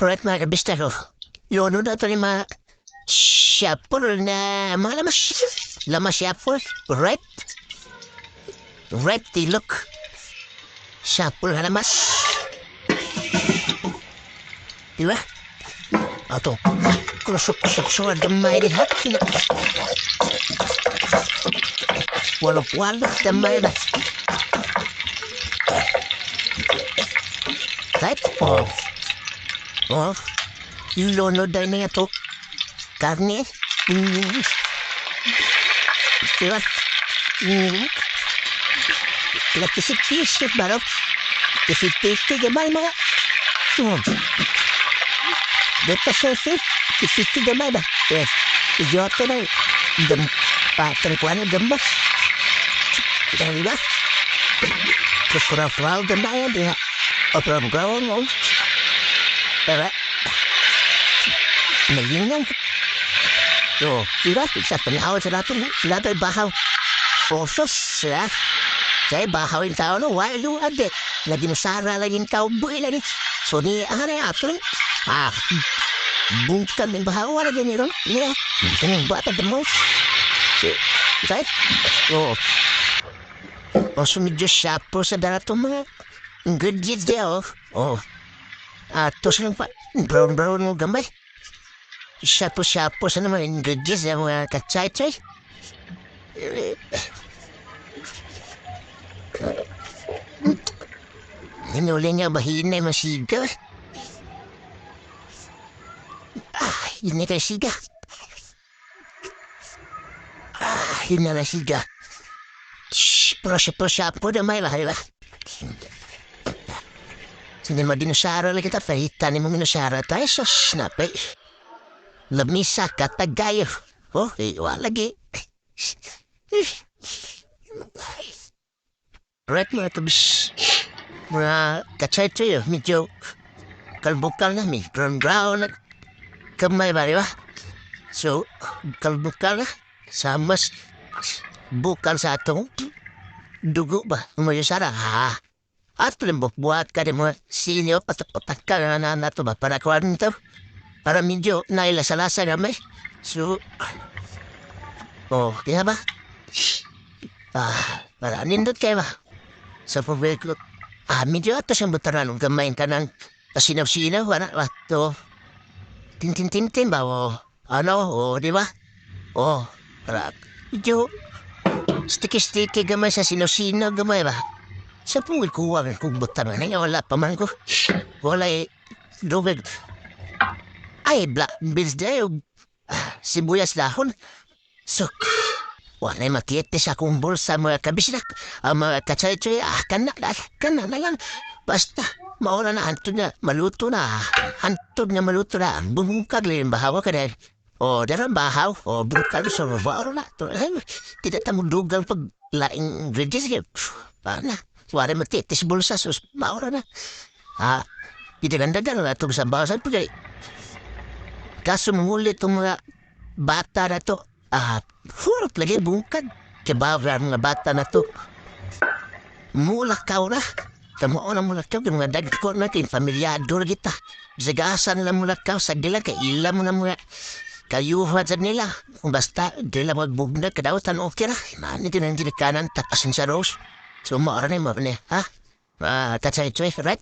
Alright mga kabista ko. Yun na ito ni mga shuffle na mga lamas. Lamas shuffle. Right? Right, look. Shuffle na lamas. Diba? Ato. Kusok-kusok damay din ha. Walok-walok damay na. Right? Oh, lono dahil na ito. Karne. Diba? Kisip-kisip ba no? Kisip-kisip gamay mga. Dito sisi. Kisip-kisip gamay ba? Idiota na yun. Patangkuan na gambas. Diba? Kusura-fral gamay yan. Opera-grawan mo. Pero, nalingan. So, diba? Sa panahon sa lahat bahaw. Osos, sila. Saya bahaw yung tao no, walo adet. Lagi nasara lagi yung tao, buhay lagi. So, ni, ay, ato lang. Bungkan yung bahaw, wala din yun. Iya, bungkan yung bata damo. Right? O, sumidyo siya po sa darato mga ingredients niya, oh. Tos lang pa, brown mo gambay. Siya po sa naman ingredients niya mga katsay-tsay. Hinuli niya bahina yung masiga. Yun na kayo siga. Yun na siga. Siya po na may lahay ba? Hindi mo dinusara lagi kita, pahitan mo minusara tayo sa snapay. Lamisa katagayo. Oh, wala lagi. Right mga tabis. Mga katsay-tsay, medyo kalbukal na, may brown na kamay ba, di ba? So, kalbukal na, sa mas bukal sa atong dugo ba? Umayosara, ha? At buat ka rin mo sinyo patak ka na nato ba para kuwan to para medyo nailasalasa naman so kaya ba para nindot kayo ba sa pagbeklot medyo ato siyang butaran gamayin ka ng pasinaw-sinaw wala to tin ba di ba para medyo sticky gamay sa sinaw-sinaw gamay ba. Sa pong kuha kong butaran na wala pa man ko. Wala lubig. Ay, black beans dahil sibuyas dahon. So, wala makita sa akong bulsa mga kabisnak. Ang mga katsay-tsay, kana na lang. Basta, mauna na hantod na, maluto na. Hantod na maluto na. Bumungkag lang bahawa ka dahil. Darang bahaw. Brukal sa bahaw na. Tidak tamang dugang pag laing ingredients. Paano? Wala matitis bulsa, sus, maura na. Pinaganda na itong sa bawasan po dahil. Kaso mangulit itong mga bata na to. Hurot lagi bungkad. Kabawra mga bata na to. Mulakaw na. Kamuo na mulakaw. Yung mga dagko natin, familyado na kita. Zagasan na mulakaw. Sa dila, kaila mo na mga kayuhan sa nila. Kung basta, dila magbugna, kadawatan okay na. Mani din ang dinikanan, takasin sa rose. So, maara na yung mga ha? Katsay-tsay, right?